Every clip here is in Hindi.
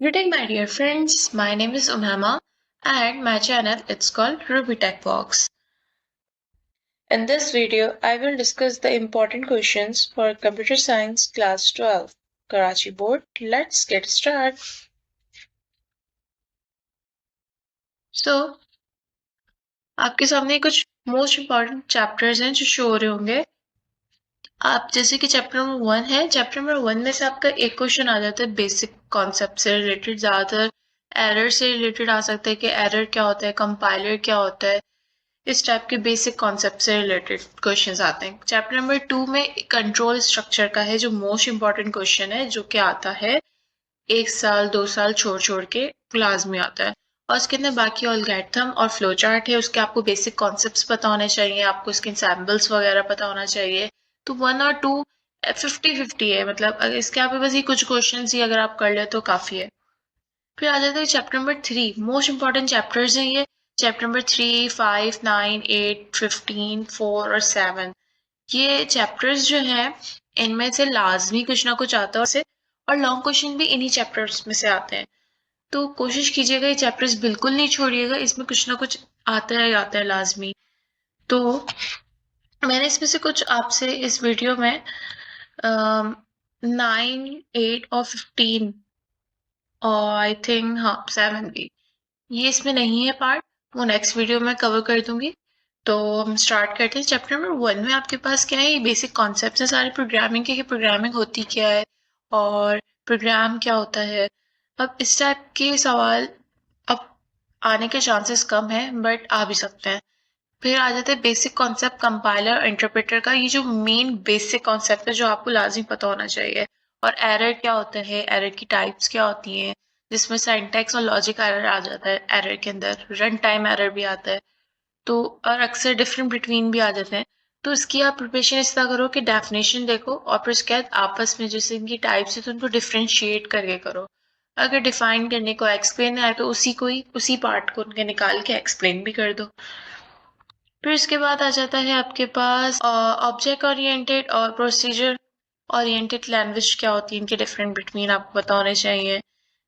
Greeting my dear friends, my name is Umama and my channel it's called Ruby Tech Box. In this video, I will discuss the important questions for Computer Science Class 12, Karachi Board. Let's get started. So, आपके सामने कुछ मोस्ट इम्पॉर्टेंट चैप्टर्स हैं जो शो हो रहे होंगे। आप जैसे कि चैप्टर नंबर 1 है, चैप्टर नंबर 1 में से आपका एक क्वेश्चन आ जाता है बेसिक कॉन्सेप्ट से रिलेटेड, ज़्यादातर एरर से रिलेटेड आ सकता है कि एरर क्या होता है, कंपाइलर क्या होता है, इस टाइप के बेसिक कॉन्सेप्ट से रिलेटेड क्वेश्चंस आते हैं। चैप्टर नंबर 2 में कंट्रोल स्ट्रक्चर का है जो मोस्ट इंपॉर्टेंट क्वेश्चन है, जो कि आता है 1 साल 2 साल छोड़ छोड़ के क्लास में आता है। और उसके अंदर बाकी एल्गोरिथम और फ्लो चार्ट है, उसके आपको बेसिक कॉन्सेप्ट्स पता होने चाहिए, आपको इसके सैम्पल्स वगैरह पता होना चाहिए। तो 1 और 2 50-50 है, मतलब अगर इसके आप बस ये कुछ क्वेश्चन ही अगर आप कर ले तो काफ़ी है। फिर आ जाता है chapter number 3, most important chapters हैं ये। चैप्टर नंबर 3, 5, 9, 8, 15, 4 और 7, ये चैप्टर्स जो हैं इनमें से लाजमी कुछ ना कुछ आता है और लॉन्ग क्वेश्चन भी इन्हीं चैप्टर्स में से आते हैं। तो कोशिश कीजिएगा ये चैप्टर्स बिल्कुल नहीं छोड़िएगा, इसमें कुछ ना कुछ आता है लाजमी। तो मैंने इसमें से कुछ आपसे इस वीडियो में 9, 8 और 15 और आई थिंक हाँ 7 भी, ये इसमें नहीं है पार्ट, वो नेक्स्ट वीडियो में कवर कर दूंगी। तो हम स्टार्ट करते हैं। चैप्टर नंबर 1 में आपके पास क्या है, ये बेसिक कॉन्सेप्ट्स हैं सारे प्रोग्रामिंग के, कि प्रोग्रामिंग होती क्या है और प्रोग्राम क्या होता है। अब इस टाइप के सवाल अब आने के चांसेस कम है, बट आ भी सकते हैं। फिर आ जाता है बेसिक कॉन्सेप्ट कंपाइलर इंटरप्रेटर का, ये जो मेन बेसिक कॉन्सेप्ट है जो आपको लाजमी पता होना चाहिए। और एरर क्या होता है, एरर की टाइप्स क्या होती हैं, जिसमें सिंटैक्स और लॉजिक एरर आ जाता है एरर के अंदर, रन टाइम एरर भी आता है। तो और अक्सर डिफरेंट बिटवीन भी आ जाते हैं। तो इसकी आप प्रिपरेशन इस तरह करो कि डेफिनेशन देखो और फिर उसके बाद आपस में जैसे इनकी टाइप्स है तो उनको डिफ्रेंशिएट करके करो। अगर डिफाइन करने को एक्सप्लेन आए तो उसी पार्ट को उनके निकाल के एक्सप्लेन भी कर दो। फिर इसके बाद आ जाता है आपके पास ऑब्जेक्ट ओरिएंटेड और प्रोसीजर ओरिएंटेड लैंग्वेज क्या होती है, इनके डिफरेंट बिटवीन आपको पता होने चाहिए।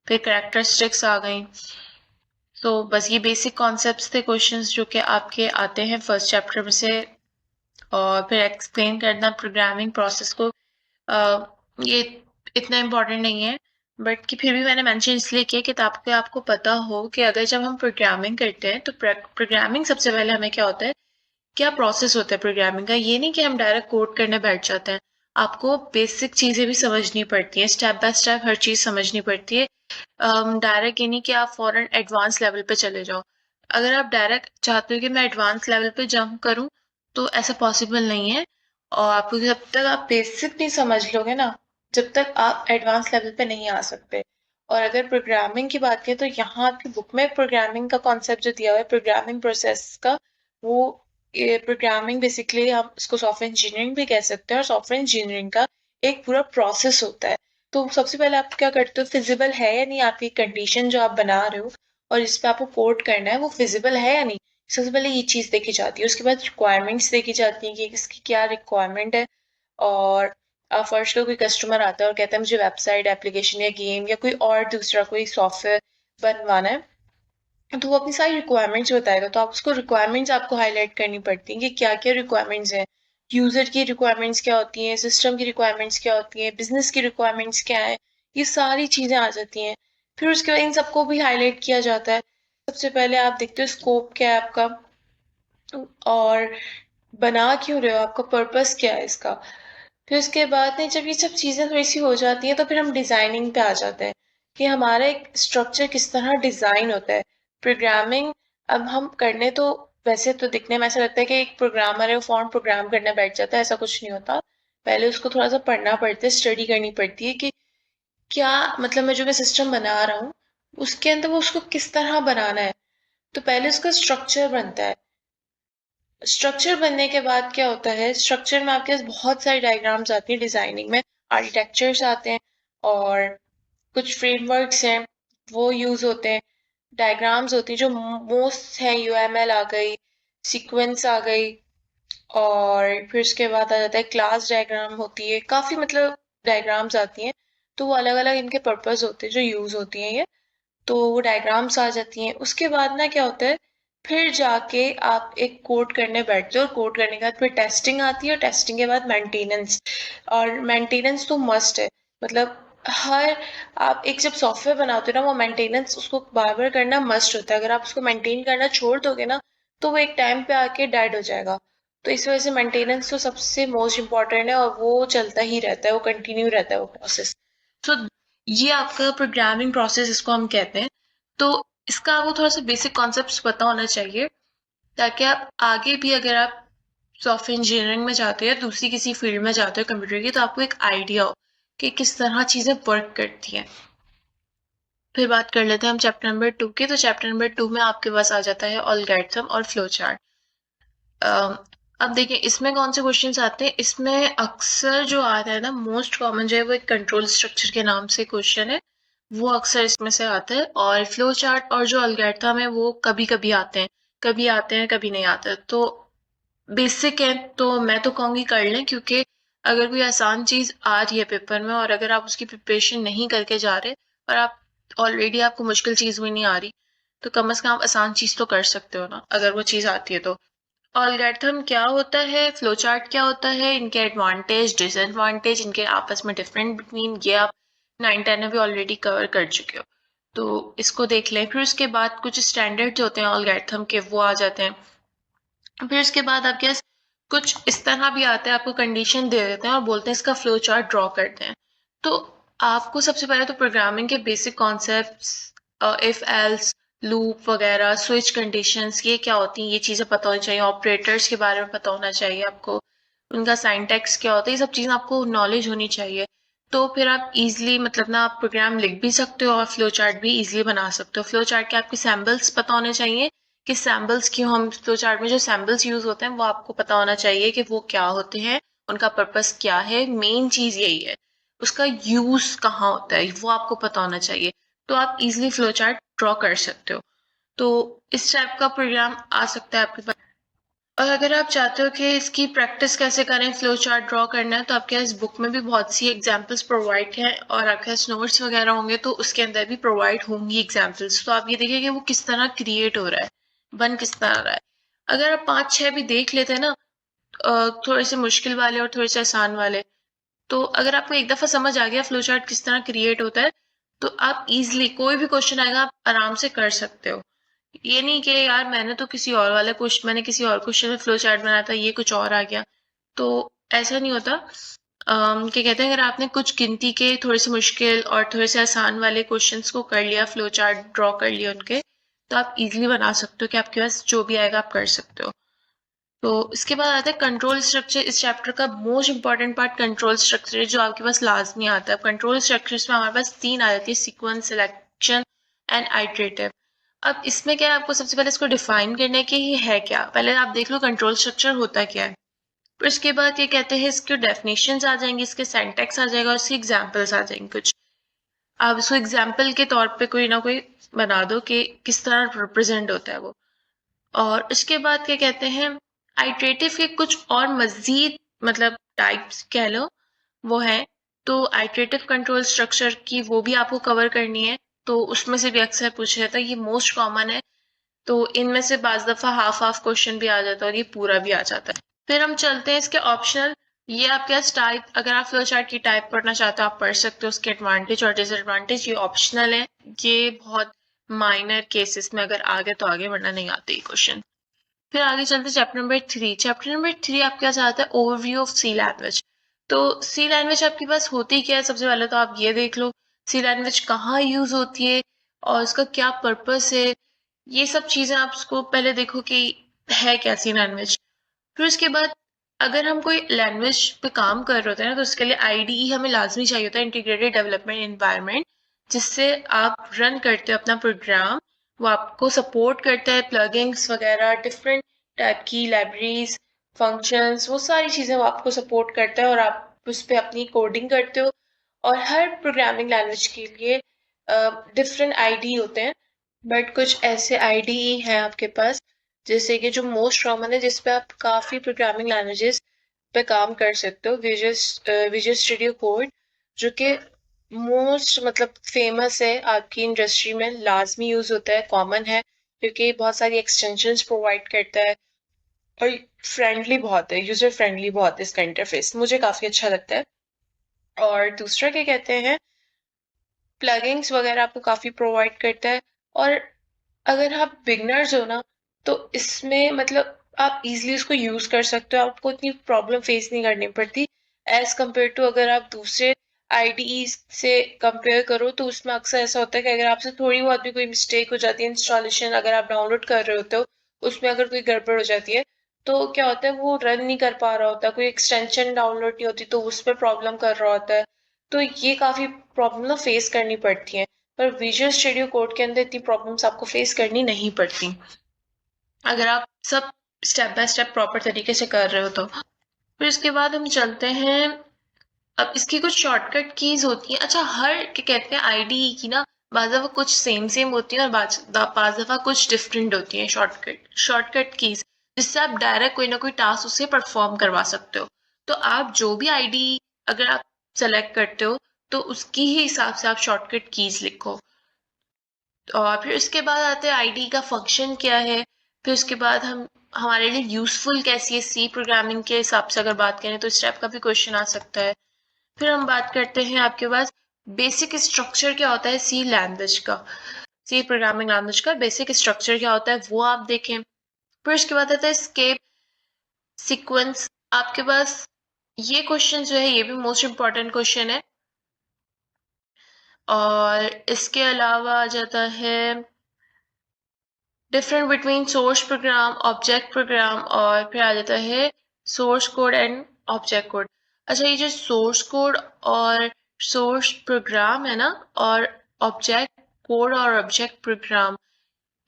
फिर कैरेक्टरिस्टिक्स आ गई। तो बस ये बेसिक कॉन्सेप्ट्स थे, क्वेश्चंस जो कि आपके आते हैं फर्स्ट चैप्टर में से। और फिर एक्सप्लेन करना प्रोग्रामिंग प्रोसेस को, ये इतना इम्पोर्टेंट नहीं है, बट कि फिर भी मैंने मेंशन इसलिए किया कि ताकि आपको पता हो कि अगर जब हम प्रोग्रामिंग करते हैं तो प्रोग्रामिंग सबसे पहले हमें क्या होता है, क्या प्रोसेस होता है प्रोग्रामिंग का। ये नहीं कि हम डायरेक्ट कोड करने बैठ जाते हैं, आपको बेसिक चीज़ें भी समझनी पड़ती हैं, स्टेप बाय स्टेप हर चीज़ समझनी पड़ती है। डायरेक्ट ये नहीं कि आप फॉरन एडवांस लेवल पे चले जाओ। अगर आप डायरेक्ट चाहते हो कि मैं एडवांस लेवल पे जंप करूं तो ऐसा पॉसिबल नहीं है। और आपको जब तक आप बेसिक नहीं समझ लोगे ना, जब तक आप एडवांस लेवल पे नहीं आ सकते। और अगर प्रोग्रामिंग की बात करें तो यहाँ आपकी बुक में प्रोग्रामिंग का कॉन्सेप्ट जो दिया हुआ है प्रोग्रामिंग प्रोसेस का, वो प्रोग्रामिंग बेसिकली हम उसको सॉफ्टवेयर इंजीनियरिंग भी कह सकते हैं, और सॉफ्टवेयर इंजीनियरिंग का एक पूरा प्रोसेस होता है। तो सबसे पहले आप क्या करते हो, फिजिबल है या नहीं आपकी कंडीशन जो आप बना रहे हो और जिस पे आपको कोड करना है वो फिजिबल है या नहीं, सबसे पहले ये चीज़ देखी जाती है। उसके बाद रिक्वायरमेंट्स देखी जाती हैं कि इसकी क्या रिक्वायरमेंट है। और फर्स्ट को कोई कस्टमर आता है और कहता है मुझे वेबसाइट एप्लीकेशन या गेम या कोई और दूसरा कोई सॉफ्टवेयर बनवाना है, तो वो अपनी सारी रिक्वायरमेंट्स बताएगा। तो आप उसको रिक्वायरमेंट्स आपको हाईलाइट करनी पड़ती हैं कि क्या क्या रिक्वायरमेंट्स हैं। यूजर की रिक्वायरमेंट्स क्या होती हैं, सिस्टम की रिक्वायरमेंट्स क्या होती हैं, बिजनेस की रिक्वायरमेंट्स क्या है, ये सारी चीज़ें आ जाती हैं। फिर उसके बाद इन सबको भी हाईलाइट किया जाता है। सबसे पहले आप देखते हो स्कोप क्या है आपका, और बना क्यों रहे हो, आपका पर्पस क्या है इसका। फिर उसके बाद में जब ये सब चीज़ें थोड़ी सी हो जाती हैं तो फिर हम डिज़ाइनिंग पे आ जाते हैं कि हमारा एक स्ट्रक्चर किस तरह डिज़ाइन होता है। प्रोग्रामिंग अब हम करने तो वैसे तो दिखने में ऐसा लगता है कि एक प्रोग्रामर है वो फॉर्म प्रोग्राम करने बैठ जाता है, ऐसा कुछ नहीं होता। पहले उसको थोड़ा सा पढ़ना पड़ता है, स्टडी करनी पड़ती है कि क्या मतलब मैं जो मैं सिस्टम बना रहा हूँ उसके अंदर वो उसको किस तरह बनाना है। तो पहले उसका स्ट्रक्चर बनता है। स्ट्रक्चर बनने के बाद क्या होता है, स्ट्रक्चर में आपके पास बहुत सारी डायग्राम्स आती हैं, डिजाइनिंग में आर्किटेक्चर्स आते हैं और कुछ फ्रेमवर्क्स हैं वो यूज होते हैं। डायग्राम्स होती हैं जो मोस्ट है, यूएमएल आ गई, सीक्वेंस आ गई, और फिर उसके बाद आ जाता है क्लास डायग्राम होती है, काफी मतलब डायग्राम्स आती हैं। तो वो अलग अलग इनके पर्पस होते हैं जो यूज होती हैं ये, तो वो डायग्राम्स आ जाती हैं। उसके बाद ना क्या होता है, फिर जाके आप एक कोड करने बैठते हो और कोड करने के बाद फिर टेस्टिंग आती है और टेस्टिंग के बाद मेंटेनेंस। और मेंटेनेंस तो मस्ट है, मतलब हर आप एक जब सॉफ्टवेयर बनाते हो ना वो मेंटेनेंस उसको बार बार करना मस्ट होता है। अगर आप उसको मेंटेन करना छोड़ दोगे ना तो वो एक टाइम पे आके डेड हो जाएगा। तो इस वजह से मेंटेनेंस तो सबसे मोस्ट इम्पॉर्टेंट है और वो चलता ही रहता है, वो कंटिन्यू रहता है वो प्रोसेस। तो ये आपका प्रोग्रामिंग प्रोसेस इसको हम कहते हैं। तो इसका आपको थोड़ा सा बेसिक कॉन्सेप्ट्स पता होना चाहिए ताकि आप आगे भी अगर आप सॉफ्टवेयर इंजीनियरिंग में जाते हो या दूसरी किसी फील्ड में जाते हो कंप्यूटर की, तो आपको एक आइडिया हो कि किस तरह चीजें वर्क करती हैं। फिर बात कर लेते हैं हम चैप्टर नंबर 2 की। तो चैप्टर नंबर 2 में आपके पास आ जाता है एल्गोरिथम और फ्लो चार्ट। अब देखिए इसमें कौन से क्वेश्चंस आते हैं। इसमें अक्सर जो आ रहा है ना, मोस्ट कॉमन जो है वो एक कंट्रोल स्ट्रक्चर के नाम से क्वेश्चन है, वो अक्सर इसमें से आता है। और फ्लो चार्ट और जो एल्गोरिथम है वो कभी कभी आते हैं, कभी आते हैं कभी नहीं आते। तो बेसिक है तो मैं तो कहूँगी कर लें, क्योंकि अगर कोई आसान चीज आ रही है पेपर में और अगर आप उसकी प्रिपरेशन नहीं करके जा रहे और आप ऑलरेडी आपको मुश्किल चीज भी नहीं आ रही, तो कम से कम आप आसान चीज तो कर सकते हो ना अगर वो चीज आती है तो। एल्गोरिथम क्या होता है, फ्लो चार्ट क्या होता है, इनके एडवांटेज डिसएडवांटेज, इनके आपस में डिफरेंट बिटवीन, ये आप 9-10 में भी ऑलरेडी कवर कर चुके हो, तो इसको देख लें। फिर उसके बाद कुछ स्टैंडर्ड जो होते हैं एल्गोरिथम के वो आ जाते हैं। फिर उसके बाद आपके पास कुछ इस तरह भी आता है, आपको कंडीशन दे देते हैं और बोलते हैं इसका फ्लो चार्ट ड्रॉ करते हैं। तो आपको सबसे पहले तो प्रोग्रामिंग के basic concepts, if else, loop वगैरह, स्विच कंडीशंस, ये क्या होती हैं ये चीज़ें पता होनी चाहिए। ऑपरेटर्स के बारे में पता होना चाहिए आपको, उनका सिंटैक्स क्या होता है, ये सब चीज़ें आपको नॉलेज होनी चाहिए। तो फिर आप इजीली मतलब ना आप प्रोग्राम लिख भी सकते हो और फ्लो चार्ट भी इजीली बना सकते हो। फ्लो चार्ट के आपके सैम्पल्स पता होने चाहिए कि सैम्पल्स क्यों, हम फ्लो चार्ट में जो सैम्पल्स यूज होते हैं वो आपको पता होना चाहिए कि वो क्या होते हैं, उनका पर्पस क्या है। मेन चीज यही है, उसका यूज कहाँ होता है वो आपको पता होना चाहिए, तो आप इजीली फ्लो चार्ट ड्रॉ कर सकते हो। तो इस टाइप का प्रोग्राम आ सकता है आपके पास। और अगर आप चाहते हो कि इसकी प्रैक्टिस कैसे करें, फ्लो चार्ट ड्रॉ करना है, तो आपके पास बुक में भी बहुत सी एग्जाम्पल्स प्रोवाइड हैं और आपके पास नोट्स वगैरह होंगे तो उसके अंदर भी प्रोवाइड होंगी एग्जाम्पल्स। तो आप ये देखिए कि वो किस तरह क्रिएट हो रहा है, बन किस तरह रहा है। अगर आप 5-6 भी देख लेते हैं ना, थोड़े से मुश्किल वाले और थोड़े से आसान वाले, तो अगर आपको एक दफा समझ आ गया फ्लो चार्ट किस तरह क्रिएट होता है, तो आप इजिली कोई भी क्वेश्चन आएगा आप आराम से कर सकते हो। ये नहीं कि यार मैंने किसी और क्वेश्चन में फ्लो चार्ट बनाया था, ये कुछ और आ गया, तो ऐसा नहीं होता। क्या कहते हैं, अगर आपने कुछ गिनती के थोड़े से मुश्किल और थोड़े से आसान वाले क्वेश्चंस को कर लिया, फ्लो चार्ट ड्रॉ कर लिया उनके, तो आप इजीली बना सकते हो कि आपके पास जो भी आएगा आप कर सकते हो। तो इसके बाद आता है कंट्रोल स्ट्रक्चर। इस चैप्टर का most important part control structure है, जो आपके पास लाजमी आता है। कंट्रोल स्ट्रक्चर्स में हमारे पास 3 आ जाती है, सीक्वेंस, सिलेक्शन एंड आइटरेटिव। अब इसमें क्या है, आपको सबसे पहले इसको डिफाइन करने की ही है क्या, पहले आप देख लो कंट्रोल स्ट्रक्चर होता क्या है। फिर उसके बाद ये कहते हैं इसके डेफिनेशंस आ जाएंगे, इसके सिंटैक्स आ जाएगा और इसके एग्जांपल्स आ जाएंगे कुछ। आप इसको एग्जांपल के तौर पे कोई ना कोई बना दो कि किस तरह रिप्रेजेंट होता है वो। और उसके बाद क्या कहते हैं, आइटरेटिव के कुछ और मजीद मतलब टाइप्स कह लो वो है। तो आइटरेटिव कंट्रोल स्ट्रक्चर की वो भी आपको कवर करनी है, तो उसमें से भी अक्सर पूछा जाता है, ये मोस्ट कॉमन है। तो इनमें से बाज दफा हाफ हाफ क्वेश्चन भी आ जाता है और ये पूरा भी आ जाता है। फिर हम चलते हैं इसके ऑप्शनल। ये आपके पास टाइप, अगर आप फ्लो चार्ट की टाइप पढ़ना चाहते हो आप पढ़ सकते हो, उसके एडवांटेज और डिसएडवांटेज। ये ऑप्शनल है, ये बहुत माइनर केसेस में अगर आगे तो आगे, वरना नहीं आते ये क्वेश्चन। फिर आगे चलते चैप्टर नंबर 3। चैप्टर नंबर 3 आपके पास आता है ओवरव्यू ऑफ सी लैंग्वेज। तो सी लैंग्वेज आपके पास होती क्या है, सबसे पहले तो आप ये देख लो सी लैंग्वेज कहाँ यूज होती है और उसका क्या पर्पस है। ये सब चीजें आप उसको पहले देखो कि है क्या सी लैंग्वेज। फिर उसके बाद अगर हम कोई लैंग्वेज पे काम कर रहे होते हैं ना, तो उसके लिए आईडीई हमें लाजमी चाहिए होता है, इंटीग्रेटेड डेवलपमेंट एनवायरनमेंट, जिससे आप रन करते हो अपना प्रोग्राम। वो आपको सपोर्ट करता है प्लगइन्स वगैरह, डिफरेंट टाइप की लाइब्रेरीज, फंक्शंस, वो सारी चीज़ें वो आपको सपोर्ट करता है और आप उस पर अपनी कोडिंग करते हो। और हर प्रोग्रामिंग लैंग्वेज के लिए डिफरेंट आईडी होते हैं, बट कुछ ऐसे आईडी हैं आपके पास जैसे कि जो मोस्ट कॉमन है, जिसपे आप काफ़ी प्रोग्रामिंग लैंग्वेजेस पे काम कर सकते हो। विजुअल स्टूडियो कोड, जो कि मोस्ट मतलब फेमस है आपकी इंडस्ट्री में, लाजमी यूज होता है, कॉमन है, क्योंकि बहुत सारी एक्सटेंशंस प्रोवाइड करता है और फ्रेंडली बहुत है, यूजर फ्रेंडली बहुत है इसका इंटरफेस, मुझे काफी अच्छा लगता है। और दूसरा क्या कहते हैं, प्लगइन्स वगैरह आपको काफी प्रोवाइड करता है। और अगर आप बिगनर्स हो ना, तो इसमें मतलब आप इजीली उसको यूज कर सकते हो, आपको इतनी प्रॉब्लम फेस नहीं करनी पड़ती एज कम्पेयर टू अगर आप दूसरे आईडीई से कंपेयर करो, तो उसमें अक्सर ऐसा होता है कि अगर आपसे थोड़ी बहुत भी कोई मिस्टेक हो जाती है, इंस्टॉलेशन अगर आप डाउनलोड कर रहे होते हो उसमें अगर कोई गड़बड़ हो जाती है, तो क्या होता है वो रन नहीं कर पा रहा होता, कोई एक्सटेंशन डाउनलोड नहीं होती तो उस पर प्रॉब्लम कर रहा होता है। तो ये काफी प्रॉब्लम ना फेस करनी पड़ती है, पर विजुअल स्टूडियो कोड के अंदर इतनी प्रॉब्लम्स आपको फेस करनी नहीं पड़ती अगर आप सब स्टेप बाय स्टेप प्रॉपर तरीके से कर रहे हो तो। फिर उसके बाद हम चलते हैं, अब इसकी कुछ शॉर्टकट कीज होती हैं। अच्छा, हर क्या कहते हैं आईडीई की ना, बाज़ दफा कुछ सेम सेम होती है और बाज़ दफा कुछ डिफरेंट होती हैं शॉर्टकट कीज, जिससे आप डायरेक्ट कोई ना कोई टास्क उसे परफॉर्म करवा सकते हो। तो आप जो भी आईडीई अगर आप सेलेक्ट करते हो, तो उसकी ही हिसाब से आप शॉर्टकट कीज लिखो। और फिर उसके बाद आते हैं आईडी का फंक्शन क्या है। फिर उसके बाद हम हमारे लिए यूजफुल कैसी है सी प्रोग्रामिंग के हिसाब से अगर बात करें तो इस टाइप का भी क्वेश्चन आ सकता है। फिर हम बात करते हैं आपके पास बेसिक स्ट्रक्चर क्या होता है सी लैंग्वेज का, सी प्रोग्रामिंग लैंग्वेज का बेसिक स्ट्रक्चर क्या होता है वो आप देखें। फिर उसके बाद आता है स्केप सीक्वेंस। आपके पास ये क्वेश्चन जो है ये भी मोस्ट इम्पॉर्टेंट क्वेश्चन है। और इसके अलावा आ जाता है different between source program object program, और फिर आ जाता है source code and object code. अच्छा, ये जो सोर्स कोड और सोर्स प्रोग्राम है ना, और ऑब्जेक्ट कोड और ऑब्जेक्ट प्रोग्राम,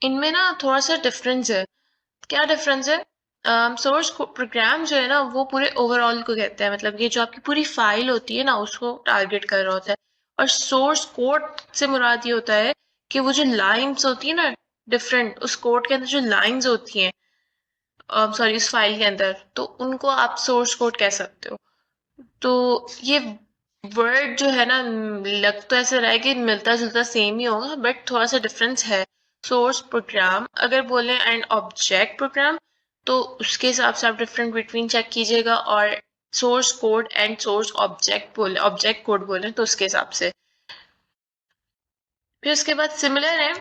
इनमें ना थोड़ा सा डिफरेंस है। क्या डिफरेंस है? सोर्स प्रोग्राम जो है ना वो पूरे ओवरऑल को कहते हैं, मतलब ये जो आपकी पूरी फाइल होती है ना उसको टारगेट कर रहा होता है। और सोर्स कोड से मुराद ये होता है कि वो जो लाइंस होती है ना, डिफरेंट उस कोड के अंदर जो लाइंस होती हैं, सॉरी उस फाइल के अंदर, तो उनको आप सोर्स कोड कह सकते हो। तो ये वर्ड जो है ना, लग तो ऐसा रहा है कि मिलता जुलता सेम ही होगा, बट थोड़ा सा डिफरेंस है। सोर्स प्रोग्राम अगर बोले एंड ऑब्जेक्ट प्रोग्राम, तो उसके हिसाब से आप डिफरेंट बिटवीन चेक कीजिएगा। और source code and source object code बोले तो उसके हिसाब से। फिर उसके बाद सिमिलर है,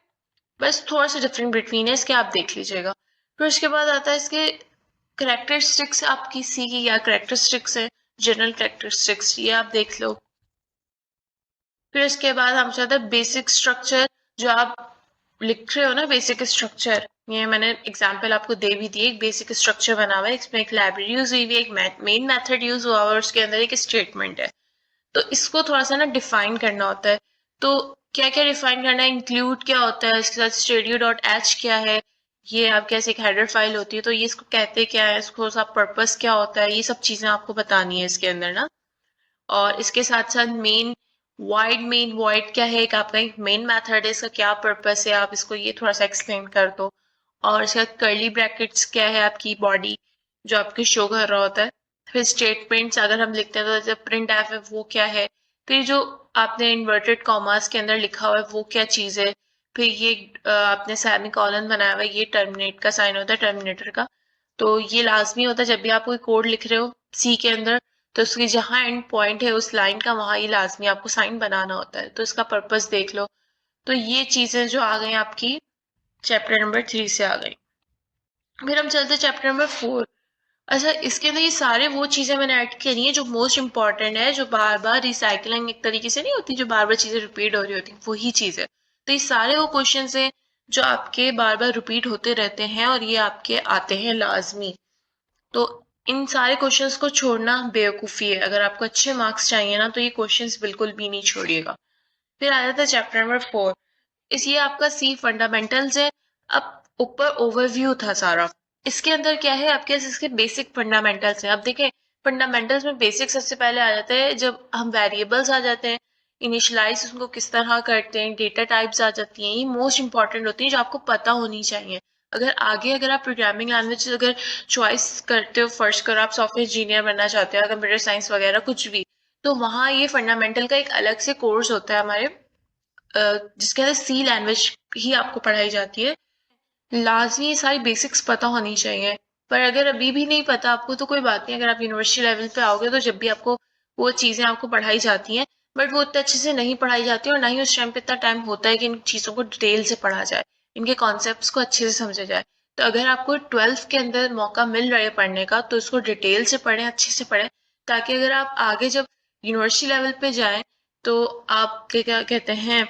बस थोड़ा सा डिफरेंट बिटवीन है, इसके आप देख लीजिएगा। फिर उसके बाद आता है इसके करेक्टरिस्टिक्स, आपकी सी की क्या करेक्टरिस्टिक्स है, जनरल करेक्टरिस्टिक्स ये आप देख लो। फिर इसके बाद हम चाहते हैं बेसिक स्ट्रक्चर, जो आप लिख रहे हो ना बेसिक स्ट्रक्चर, ये मैंने एग्जांपल आपको दे भी दी, एक बेसिक स्ट्रक्चर बना हुआ है, इसमें एक लाइब्रेरी यूज हुई है, एक मेन मेथड यूज हुआ है और उसके अंदर एक स्टेटमेंट है। तो इसको थोड़ा सा ना डिफाइन करना होता है। तो क्या क्या डिफाइन करना है, इंक्लूड क्या होता है, इसके साथ studio.h क्या है, ये आपके ऐसे एक हेडर फाइल होती है, तो ये इसको कहते क्या है, इसको सब पर्पस क्या होता है, ये सब चीजें आपको बतानी है इसके अंदर ना। और इसके साथ साथ मेन वॉइड क्या है, एक आपका एक मेन मेथड है, इसका क्या पर्पस है, आप इसको ये थोड़ा सा एक्सप्लेन कर दो। और इसका कर्ली ब्रैकेट्स क्या है, आपकी बॉडी जो आपकी शो कर रहा होता है। फिर स्टेटमेंट्स अगर हम लिखते हैं तो जैसे प्रिंट एफ है वो क्या है। फिर जो आपने इन्वर्टेड कॉमास के अंदर लिखा हुआ है वो क्या चीज है। फिर ये आपने सेमी कॉलन बनाया हुआ है, ये टर्मिनेट का साइन होता है, टर्मिनेटर का। तो ये लाजमी होता है जब भी आप कोई कोड लिख रहे हो सी के अंदर, तो उसकी जहां एंड पॉइंट है उस लाइन का, वहां ये लाजमी आपको साइन बनाना होता है, तो इसका पर्पस देख लो। तो ये चीजें जो आ गई आपकी चैप्टर नंबर 3 से आ गई। फिर हम चलते चैप्टर नंबर 4। अच्छा, इसके अंदर ये सारे वो चीजें मैंने ऐड करी हैं जो मोस्ट इंपॉर्टेंट है, जो बार बार रिसाइकलिंग एक तरीके से नहीं होती, जो बार बार चीजें रिपीट हो रही होती, वही चीज है। तो ये सारे वो क्वेश्चन है जो आपके बार बार रिपीट होते रहते हैं और ये आपके आते हैं लाजमी। तो इन सारे क्वेश्चंस को छोड़ना बेवकूफ़ी है, अगर आपको अच्छे मार्क्स चाहिए ना तो ये क्वेश्चंस बिल्कुल भी नहीं छोड़िएगा। फिर आ जाता है चैप्टर नंबर 4, इस ये आपका सी फंडामेंटल्स है। अब ऊपर ओवरव्यू था सारा, इसके अंदर क्या है आपके इसके बेसिक फंडामेंटल्स हैं। अब देखें, फंडामेंटल्स में बेसिक सबसे पहले आ जाता है जब हम वेरिएबल्स आ जाते हैं, इनिशियलाइज उनको किस तरह करते हैं, डेटा टाइप्स आ जाती हैं, ये मोस्ट इंपॉर्टेंट होती हैं जो आपको पता होनी चाहिए। अगर आप प्रोग्रामिंग लैंग्वेज अगर चॉइस करते हो, फर्स्ट करो आप सॉफ्टवेयर इंजीनियर बनना चाहते हो, कंप्यूटर साइंस वगैरह कुछ भी, तो वहाँ ये फंडामेंटल का एक अलग से कोर्स होता है हमारे, जिसके अंदर सी लैंग्वेज ही आपको पढ़ाई जाती है। लाजमी ये सारी बेसिक्स पता होनी चाहिए, पर अगर अभी भी नहीं पता आपको तो कोई बात नहीं, अगर आप यूनिवर्सिटी लेवल पे आओगे तो जब भी आपको वो चीज़ें आपको पढ़ाई जाती हैं, बट वो उतने अच्छे से नहीं पढ़ाई जाती और ना ही उस टाइम पे इतना टाइम होता है कि इन चीज़ों को डिटेल से पढ़ा जाए, इनके कॉन्सेप्ट्स को अच्छे से समझा जाए। तो अगर आपको 12th के अंदर मौका मिल रहा है पढ़ने का तो इसको डिटेल से पढ़ें, अच्छे से पढ़ें, ताकि अगर आप आगे जब यूनिवर्सिटी लेवल पे जाएं तो आप क्या कहते हैं,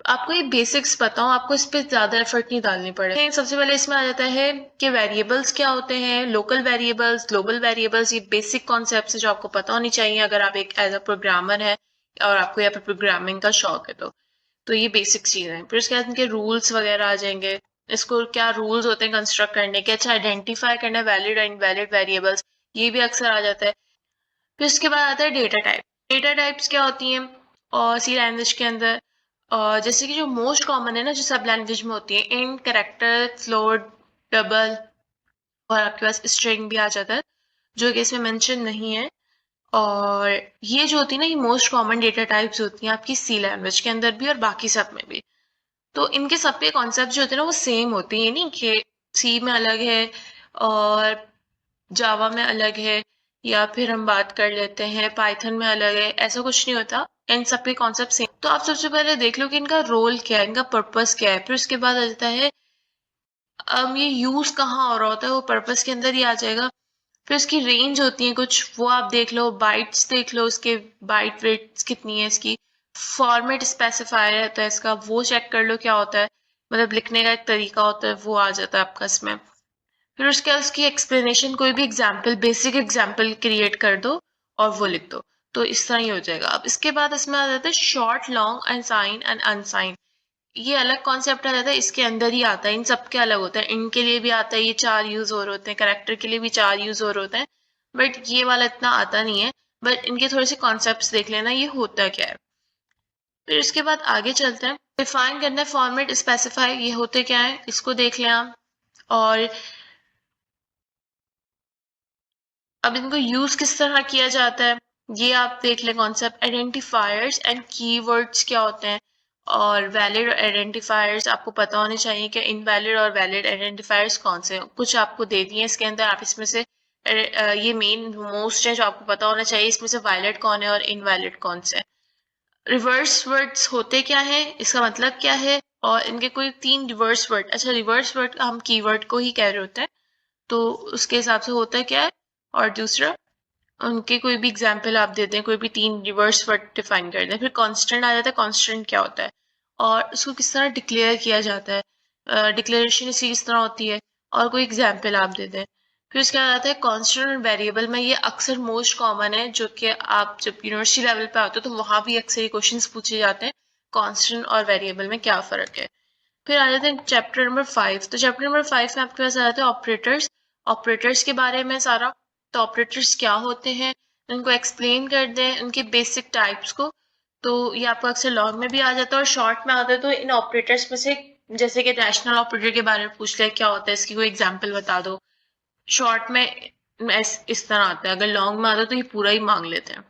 आपको ये बेसिक्स पता हो, आपको इस पे ज्यादा एफर्ट नहीं डालनी पड़े। सबसे पहले इसमें आ जाता है कि वेरिएबल्स क्या होते हैं, लोकल वेरिएबल्स, ग्लोबल वेरिएबल्स, ये बेसिक कॉन्सेप्ट्स है जो आपको पता होनी चाहिए अगर आप एक एज अ प्रोग्रामर है और आपको यहाँ पे प्रोग्रामिंग का शौक है। तो ये बेसिक चीजें हैं। फिर उसके बाद इनके रूल्स वगैरह आ जाएंगे, इसको क्या रूल्स होते हैं कंस्ट्रक्ट करने के, अच्छा आइडेंटिफाई करना वैलिड और इनवैलिड वेरिएबल्स, ये भी अक्सर आ जाता है। फिर उसके बाद आता है डेटा टाइप। डेटा टाइप्स क्या होती हैं और सी लैंग्वेज के अंदर, और जैसे कि जो मोस्ट कॉमन है ना जो सब लैंग्वेज में होती है, इंट, कैरेक्टर, फ्लोट, डबल, और आपके पास स्ट्रिंग भी आ जाता है जो कि इसमें मेंशन नहीं है। और ये जो होती है ना, ये मोस्ट कॉमन डेटा टाइप्स होती हैं आपकी सी लैंग्वेज के अंदर भी और बाकी सब में भी। तो इनके सबके कॉन्सेप्ट जो होते हैं ना वो सेम होते हैं, नहीं कि सी में अलग है और जावा में अलग है, या फिर हम बात कर लेते हैं पाइथन में अलग है, ऐसा कुछ नहीं होता। इन सब के कॉन्सेप्ट सेम। तो आप सबसे पहले देख लो कि इनका रोल क्या है, इनका पर्पस क्या है, फिर उसके बाद आ जाता है ये यूज कहाँ हो रहा होता है, वो पर्पस के अंदर ही आ जाएगा। फिर उसकी रेंज होती है कुछ, वो आप देख लो, बाइट्स देख लो, उसके बाइट रेट्स कितनी है इसकी, फॉर्मेट स्पेसिफायर रहता है इसका, वो चेक कर लो क्या होता है, मतलब लिखने का एक तरीका होता है, वो आ जाता है आपका इसमें। फिर उसके बाद उसकी एक्सप्लेनेशन, कोई भी एग्जाम्पल, बेसिक एग्जाम्पल क्रिएट कर दो और वो लिख दो, तो इस तरह ही हो जाएगा। अब इसके बाद इसमें आ जाता है शॉर्ट, लॉन्ग, अनसाइन एंड अनसाइन। ये अलग कॉन्सेप्ट आ जाता है, इसके अंदर ही आता है, इन सबके अलग होता है। इनके लिए भी आता है, ये 4 यूज और होते हैं, करेक्टर के लिए भी 4 यूज और होते हैं, बट ये वाला इतना आता नहीं है। बट इनके थोड़े से कॉन्सेप्ट देख लेना ये होता क्या है। फिर इसके बाद आगे चलते हैं, डिफाइन करना है फॉर्मेट स्पेसिफाई, ये होते क्या है इसको देख लें आप। और अब इनको यूज किस तरह किया जाता है ये आप देख लें कॉन्सेप्ट। आइडेंटिफायर्स एंड कीवर्ड्स क्या होते हैं, और वैलिड आइडेंटिफायर्स आपको पता होने चाहिए कि इनवैलिड और वैलिड आइडेंटिफायर्स कौन से हैं। कुछ आपको दे दिए इसके अंदर, आप इसमें से ये मेन मोस्ट है जो आपको पता होना चाहिए, इसमें से वैलिड कौन है और इनवैलिड कौन से। रिवर्स वर्ड्स होते क्या है, इसका मतलब क्या है, और इनके कोई 3 रिवर्स वर्ड, अच्छा रिवर्स वर्ड हम कीवर्ड को ही कह रहे होते हैं, तो उसके हिसाब से होता क्या है। और दूसरा उनके कोई भी एग्जाम्पल आप देते हैं, कोई भी 3 रिवर्स वर्ड डिफाइन कर दें। फिर कांस्टेंट आ जाता है, कांस्टेंट क्या होता है और उसको किस तरह डिक्लेयर किया जाता है, डिक्लेरेशन इसकी किस तरह होती है, और कोई एग्जाम्पल आप दे दें। फिर उसके बाद आता है कांस्टेंट और वेरिएबल में, ये अक्सर मोस्ट कॉमन है जो कि आप जब यूनिवर्सिटी लेवल पे आते हो तो वहां भी अक्सर ये क्वेश्चंस पूछे जाते हैं, कांस्टेंट और वेरिएबल में क्या फर्क है। फिर आ जाते हैं चैप्टर नंबर 5। तो चैप्टर नंबर 5 में आपके पास आ जाते हैं ऑपरेटर्स, ऑपरेटर्स के बारे में सारा। तो ऑपरेटर्स क्या होते हैं उनको एक्सप्लेन कर दें, उनके बेसिक टाइप्स को। तो ये आपको अक्सर लॉन्ग में भी आ जाता है और शॉर्ट में आता है। तो इन ऑपरेटर्स में से जैसे कि रैशनल ऑपरेटर के बारे में पूछ लिया क्या होता है, इसकी कोई एग्जाम्पल बता दो, शॉर्ट में इस तरह आता है, अगर लॉन्ग में आता है तो ये पूरा ही मांग लेते हैं।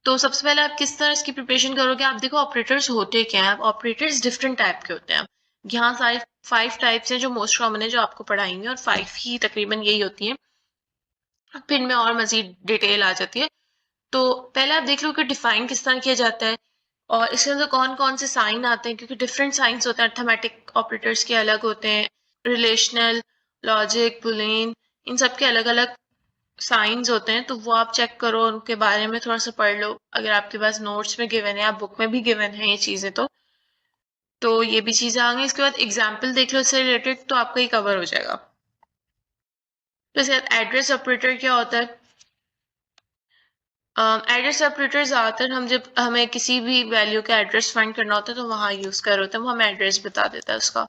तो सबसे पहले आप किस तरह इसकी प्रिपरेशन करोगे, आप देखो ऑपरेटर्स होते क्या हैं। ऑपरेटर्स डिफरेंट टाइप के होते हैं, यहाँ सारे 5 टाइप्स हैं जो मोस्ट कॉमन है जो आपको पढ़ाएंगे, और 5 ही तकरीबन यही होती हैं, फिर इनमें और मजीद डिटेल आ जाती है। तो पहले आप देख लो कि डिफाइन किस तरह किया जाता है और इसके अंदर कौन कौन से साइन आते हैं, क्योंकि डिफरेंट साइंस होते हैं, अर्थमेटिक ऑपरेटर्स के अलग होते हैं, रिलेशनल, लॉजिक, बुलियन, इन सब के अलग अलग साइंस होते हैं। तो वो आप चेक करो, उनके बारे में थोड़ा सा पढ़ लो, अगर आपके पास नोट्स में गिवन है या बुक में भी गिवन है ये चीजें, तो ये भी चीजें आ गई। इसके बाद एग्जाम्पल देख लो इससे रिलेटेड, तो आपका ही कवर हो जाएगा। तो इसके बाद एड्रेस ऑपरेटर क्या होता है। एड्रेस ऑपरेटर ज्यादातर हम जब हमें किसी भी वैल्यू का एड्रेस फाइंड करना होता है तो वहां यूज कर होते हैं, वो हमें एड्रेस बता देता है उसका।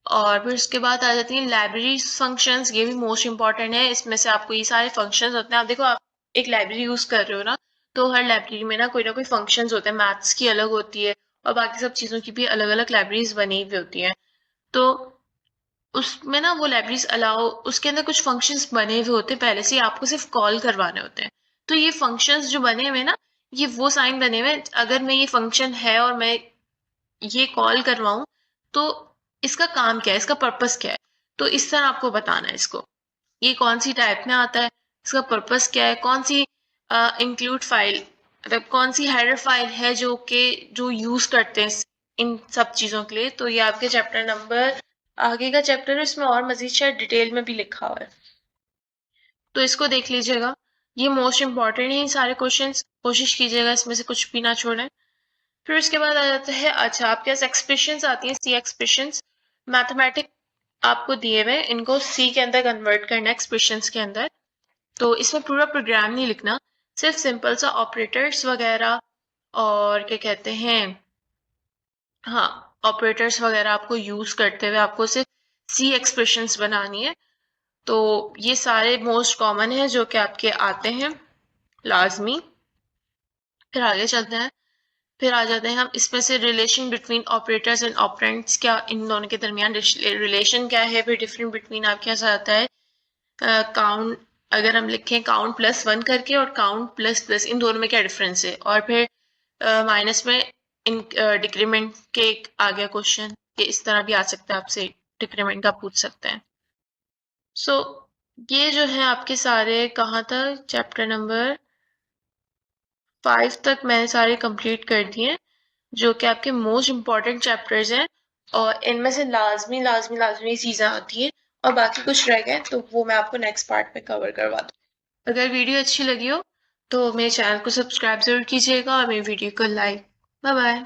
और फिर उसके बाद आ जाती है लाइब्रेरी फंक्शंस, ये भी मोस्ट इंपॉर्टेंट है। इसमें से आपको ये सारे फंक्शंस होते हैं, आप देखो आप एक लाइब्रेरी यूज कर रहे हो ना, तो हर लाइब्रेरी में ना कोई फंक्शंस होते हैं, मैथ्स की अलग होती है और बाकी सब चीजों की भी अलग अलग लाइब्रेरीज बनी हुई होती हैं। तो उसमें ना वो लाइब्रेरीज अलाउ, उसके अंदर कुछ फंक्शंस बने हुए होते हैं पहले से ही, आपको सिर्फ कॉल करवाने होते हैं। तो ये फंक्शंस जो बने हुए ना, ये वो साइन बने हुए, अगर मैं ये फंक्शन है और मैं ये कॉल करवाऊं तो इसका काम क्या है, इसका पर्पस क्या है, तो इस तरह आपको बताना है इसको। ये कौन सी टाइप में आता है, इसका पर्पस क्या है, कौन सी इंक्लूड फाइल, मतलब कौन सी हेडर फाइल है जो यूज करते हैं इन सब चीजों के लिए। तो ये आपके चैप्टर नंबर, आगे का चैप्टर है, इसमें और मजीद शायद डिटेल में भी लिखा हुआ है, तो इसको देख लीजिएगा। ये मोस्ट इंपॉर्टेंट है, सारे क्वेश्चंस कोशिश कीजिएगा इसमें से कुछ भी ना छोड़ें। फिर उसके बाद आ जाता है, अच्छा आपके पास एक्सप्रेशंस आती हैं, सी एक्सप्रेशंस, मैथमेटिक आपको दिए हुए, इनको सी के अंदर कन्वर्ट करना है एक्सप्रेशंस के अंदर। तो इसमें पूरा प्रोग्राम नहीं लिखना, सिर्फ सिंपल सा ऑपरेटर्स वगैरह और क्या कहते हैं, हाँ ऑपरेटर्स वगैरह आपको यूज करते हुए आपको सिर्फ सी एक्सप्रेशंस बनानी है। तो ये सारे मोस्ट कॉमन है जो कि आपके आते हैं लाजमी। फिर आगे चलते हैं, फिर आ जाते हैं हम इसमें से relation between operators and operands, क्या इन दोनों के दरमियान रिलेशन क्या है। फिर डिफरेंट बिटवीन आपके पास आता है काउंट, अगर हम लिखें काउंट प्लस वन करके और काउंट प्लस प्लस, इन दोनों में क्या डिफरेंस है। और फिर माइनस में इन डिक्रीमेंट के आ गया क्वेश्चन, ये इस तरह भी आ सकता है, आपसे डिक्रीमेंट का पूछ सकते हैं। सो ये जो है आपके सारे कहाँ तक, चैप्टर नंबर 5 तक मैंने सारे कंप्लीट कर दिए, जो कि आपके मोस्ट इंपॉर्टेंट चैप्टर्स हैं, और इनमें से लाजमी लाजमी लाजमी चीज़ें आती हैं, और बाकी कुछ रह गए तो वो मैं आपको नेक्स्ट पार्ट में कवर करवा दूँ। अगर वीडियो अच्छी लगी हो तो मेरे चैनल को सब्सक्राइब जरूर कीजिएगा और मेरी वीडियो को लाइक। Bye bye.